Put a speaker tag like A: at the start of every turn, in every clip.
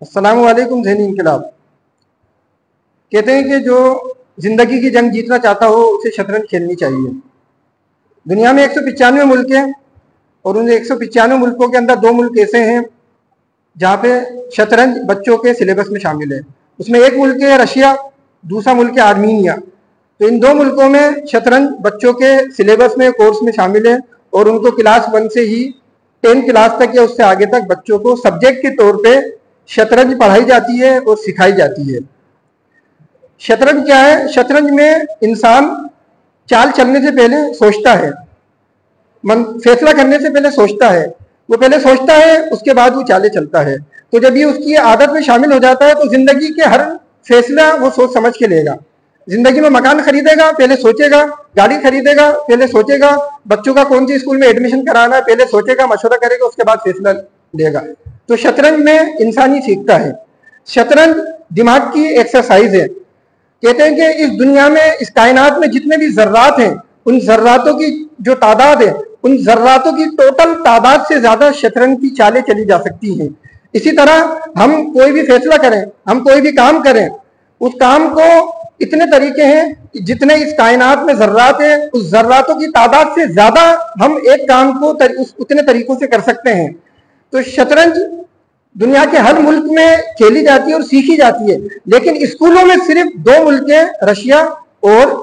A: अस्सलामु अलैकुम ज़हनी इनकलाब। कहते हैं कि जो जिंदगी की जंग जीतना चाहता हो उसे शतरंज खेलनी चाहिए। दुनिया में 195 मुल्क हैं और उन 195 मुल्कों के अंदर 2 मुल्क ऐसे हैं जहाँ पे शतरंज बच्चों के सिलेबस में शामिल है। उसमें एक मुल्क है रशिया, दूसरा मुल्क है आर्मीनिया। तो इन 2 मुल्कों में शतरंज बच्चों के सिलेबस में कोर्स में शामिल है और उनको क्लास 1 से ही 10 क्लास तक या उससे आगे तक बच्चों को सब्जेक्ट के तौर पे शतरंज पढ़ाई जाती है और सिखाई जाती है। शतरंज क्या है? शतरंज में इंसान चाल चलने से पहले सोचता है, फैसला करने से पहले सोचता है। वो पहले सोचता है, उसके बाद वो चालें चलता है। तो जब ये उसकी आदत में शामिल हो जाता है तो जिंदगी के हर फैसला वो सोच समझ के लेगा। जिंदगी में मकान खरीदेगा, पहले सोचेगा, गाड़ी खरीदेगा, पहले सोचेगा, बच्चों का कौन सी स्कूल में एडमिशन कराना है, पहले सोचेगा, मशवरा करेगा, उसके बाद फैसला लेगा। तो शतरंज में इंसान ही सीखता है। शतरंज दिमाग की एक्सरसाइज है। कहते हैं कि इस दुनिया में, इस कायनात में जितने भी जर्रात हैं, उन जर्रातों की जो तादाद है, उन जर्रातों की टोटल तादाद से ज्यादा शतरंज की चालें चली जा सकती हैं। इसी तरह हम कोई भी फैसला करें, हम कोई भी काम करें, उस काम को इतने तरीके हैं जितने इस कायनात में जर्रात है, उस जर्रातों की तादाद से ज्यादा हम एक काम को उतने तरीकों से कर सकते हैं। तो शतरंज दुनिया के हर मुल्क में खेली जाती है और सीखी जाती है, लेकिन स्कूलों में सिर्फ 2 मुल्क हैं, रशिया और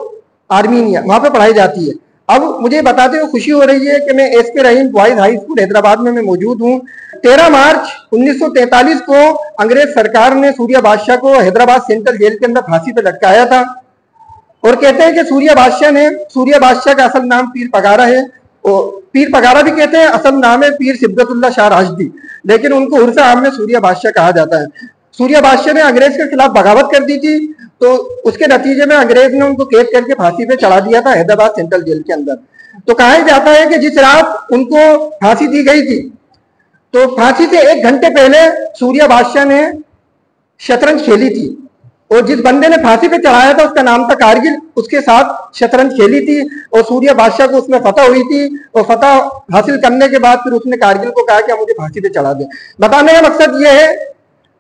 A: आर्मीनिया, वहां पे पढ़ाई जाती है। अब मुझे बताते हुए खुशी हो रही है कि मैं एस.के. रहीम बॉयज हाई स्कूल हैदराबाद में मैं मौजूद हूँ। 13 मार्च 1943 को अंग्रेज सरकार ने सूर्या बादशाह को हैदराबाद सेंट्रल जेल के अंदर फांसी पे लटकाया था। और कहते हैं कि सूर्या बादशाह का असल नाम पीर पगारा है, और पीर पगारा भी कहते हैं, असल नाम है पीर सिब्बतुल्लाह शाह राजदी, लेकिन उनको उर्स आम में सूर्या बादशाह कहा जाता है। सूर्या बादशाह ने अंग्रेज के खिलाफ बगावत कर दी थी, तो उसके नतीजे में अंग्रेज ने उनको कैद करके फांसी पे चढ़ा दिया था हैदराबाद सेंट्रल जेल के अंदर। तो कहा जाता है कि जिस रात उनको फांसी दी गई थी, तो फांसी से 1 घंटे पहले सूर्या बादशाह ने शतरंज खेली थी, और जिस बंदे ने फांसी पे चढ़ाया था उसका नाम था कारगिल, उसके साथ शतरंज खेली थी और सूर्या बादशाह को उसमें फतह हुई थी। और फतह हासिल करने के बाद फिर उसने कारगिल को कहा कि मुझे फांसी पे चढ़ा दे। बताने का मकसद ये है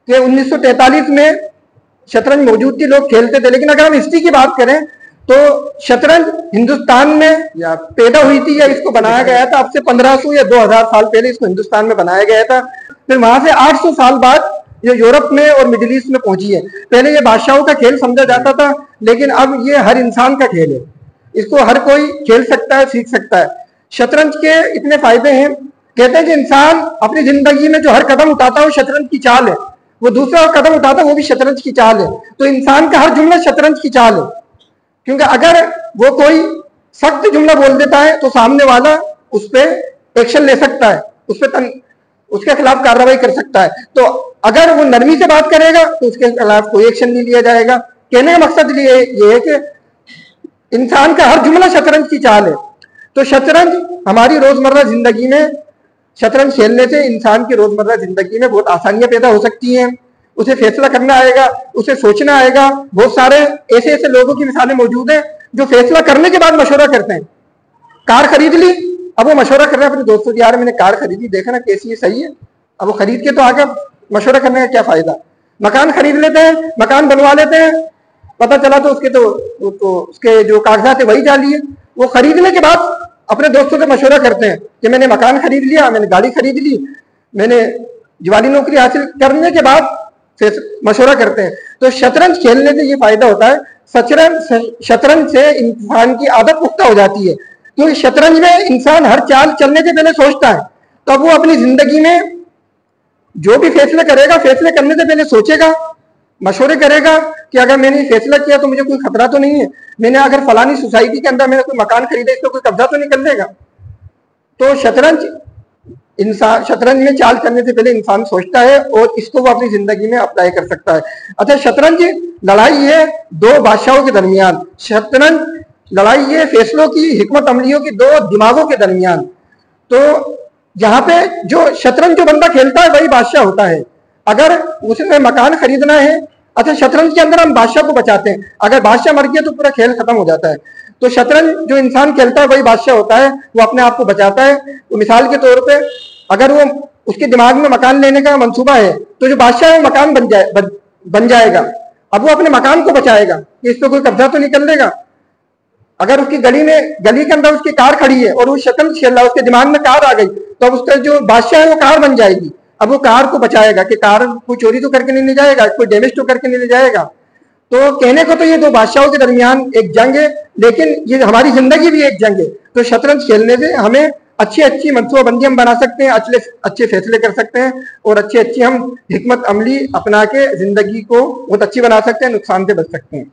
A: कि 1943 में शतरंज मौजूद थी, लोग खेलते थे। लेकिन अगर हम हिस्ट्री की बात करें तो शतरंज हिंदुस्तान में या पैदा हुई थी या इसको बनाया गया था, अब से 1500 या 2000 साल पहले इसको हिंदुस्तान में बनाया गया था। फिर वहां से 800 साल बाद ये यूरोप में और मिडिल ईस्ट में पहुंची है। पहले ये बादशाहों का खेल समझा जाता था, लेकिन अब ये हर इंसान का खेल है, इसको हर कोई खेल सकता है, सीख सकता है। शतरंज के इतने फायदे हैं। कहते हैं कि इंसान अपनी जिंदगी में जो हर कदम उठाता है वो शतरंज की चाल है, वो दूसरा कदम उठाता है वो भी शतरंज की चाल है। तो इंसान का हर जुमला शतरंज की चाल है, क्योंकि अगर वो कोई सख्त जुमला बोल देता है तो सामने वाला उस पर एक्शन ले सकता है, उसके खिलाफ कार्रवाई कर सकता है। तो अगर वो नरमी से बात करेगा तो उसके खिलाफ कोई एक्शन नहीं लिया जाएगा। कहने का मकसद ये है कि इंसान का हर जुमला शतरंज की चाल है। तो शतरंज हमारी रोजमर्रा जिंदगी में, शतरंज खेलने से इंसान की रोजमर्रा जिंदगी में बहुत आसानियां पैदा हो सकती हैं। उसे फैसला करना आएगा, उसे सोचना आएगा। बहुत सारे ऐसे लोगों की मिसालें मौजूद हैं जो फैसला करने के बाद मशवरा करते हैं। कार खरीद ली, अब वो मशवरा कर रहे हैं अपने दोस्तों से, यार मैंने कार खरीदी, देखा ना कैसी है, सही है। अब वो खरीद के तो आगे मशवरा करने का क्या फायदा। मकान खरीद लेते हैं, मकान बनवा लेते हैं, पता चला तो उसके जो कागजात है वही जाली है। वो खरीदने के बाद अपने दोस्तों से मशवरा करते हैं कि मैंने मकान खरीद लिया, मैंने गाड़ी खरीद ली, मैंने जवानी नौकरी हासिल करने के बाद मशवरा करते हैं। तो शतरंज खेलने से ये फायदा होता है, शतरंज से इंसान की आदत पुख्ता हो जाती है, क्योंकि शतरंज में इंसान हर चाल चलने से पहले सोचता है। तब वो अपनी जिंदगी में जो भी फैसले करेगा, फैसले करने से पहले सोचेगा, मशवरे करेगा कि अगर मैंने शैसला किया तो मुझे कोई खतरा तो नहीं है, मैंने अगर फलानी सोसाइटी के अंदर मैंने कोई मकान खरीदा, इसको कोई कब्जा तो नहीं कर लेगा। तो शतरंज में चाल करने से पहले इंसान सोचता है और इसको वो अपनी जिंदगी में अप्लाई कर सकता है। अच्छा, शतरंज लड़ाई है 2 बादशाहों के दरमियान, शतरंज लड़ाई है फैसलों की, हिकमत अमलियों की 2 दिमागों के दरमियान। तो यहाँ पे जो शतरंज जो बंदा खेलता है वही बादशाह होता है। अगर उसे मकान खरीदना है, अच्छा शतरंज के अंदर हम बादशाह को बचाते हैं, अगर बादशाह मर गया तो पूरा खेल खत्म हो जाता है। तो शतरंज जो इंसान खेलता है वही बादशाह होता है, वो अपने आप को बचाता है। तो मिसाल के तौर पे अगर वो उसके दिमाग में मकान लेने का मंसूबा है, तो जो बादशाह है मकान बन जाएगा। अब वो अपने मकान को बचाएगा कि इस पर कोई कब्जा तो नहीं कर लेगा। अगर उसकी गली के अंदर उसकी कार खड़ी है और वो शतरंज खेल रहा है, उसके दिमाग में कार आ गई, तो अब उसका जो बादशाह है वो कार बन जाएगी। अब वो कार को बचाएगा कि कार कोई चोरी तो करके नहीं ले जाएगा, कोई डैमेज तो करके नहीं ले जाएगा। तो कहने को तो ये दो बादशाहों के दरमियान एक जंग है, लेकिन ये हमारी जिंदगी भी एक जंग है। तो शतरंज खेलने से हमें अच्छी मनसूबाबंदी हम बना सकते हैं, अच्छे फैसले कर सकते हैं और अच्छी हम हिकमत अमली अपना के जिंदगी को बहुत अच्छी बना सकते हैं, नुकसान से बच सकते हैं।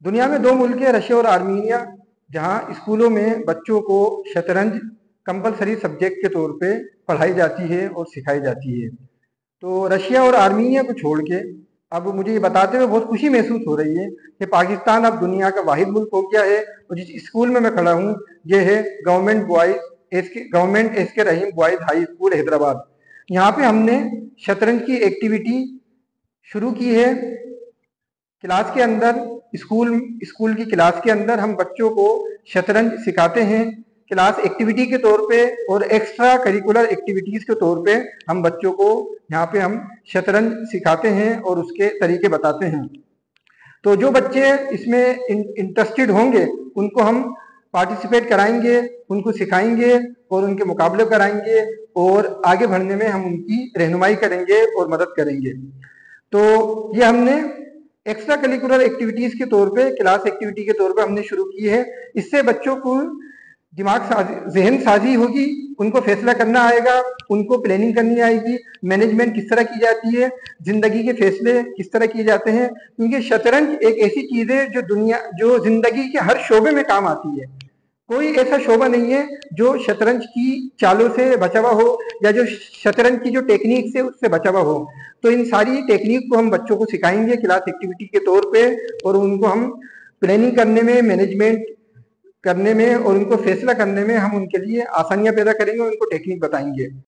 A: दुनिया में दो मुल्क है, रशिया और आर्मीनिया, जहाँ स्कूलों में बच्चों को शतरंज कंपलसरी सब्जेक्ट के तौर पे पढ़ाई जाती है और सिखाई जाती है। तो रशिया और आर्मीनिया को छोड़ के अब मुझे ये बताते हुए बहुत खुशी महसूस हो रही है कि पाकिस्तान अब दुनिया का वाहिद मुल्क हो गया है। और जिस स्कूल में मैं खड़ा हूँ ये है गवर्नमेंट एस के रहीम बॉयज हाई स्कूल हैदराबाद। यहाँ पे हमने शतरंज की एक्टिविटी शुरू की है। क्लास के अंदर स्कूल की क्लास के अंदर हम बच्चों को शतरंज सिखाते हैं, क्लास एक्टिविटी के तौर पे और एक्स्ट्रा करिकुलर एक्टिविटीज के तौर पे हम बच्चों को यहाँ पे हम शतरंज सिखाते हैं और उसके तरीके बताते हैं। तो जो बच्चे इसमें इंटरेस्टेड होंगे उनको हम पार्टिसिपेट कराएंगे, उनको सिखाएंगे और उनके मुकाबले कराएंगे और आगे बढ़ने में हम उनकी रहनुमाई करेंगे और मदद करेंगे। तो ये हमने एक्स्ट्रा करिकुलर एक्टिविटीज के तौर पे, क्लास एक्टिविटी के तौर पे हमने शुरू की है। इससे बच्चों को जहन साजी होगी, उनको फैसला करना आएगा, उनको प्लानिंग करनी आएगी, मैनेजमेंट किस तरह की जाती है, जिंदगी के फैसले किस तरह किए जाते हैं। क्योंकि शतरंज एक ऐसी चीज है जो जिंदगी के हर शोबे में काम आती है। कोई ऐसा शोबा नहीं है जो शतरंज की चालों से बचा हुआ हो या जो शतरंज की जो टेक्निक से उससे बचा हुआ हो। तो इन सारी टेक्निक को हम बच्चों को सिखाएंगे क्लास एक्टिविटी के तौर पे और उनको हम प्लानिंग करने में, मैनेजमेंट करने में और उनको फैसला करने में हम उनके लिए आसानियां पैदा करेंगे और उनको टेक्निक बताएंगे।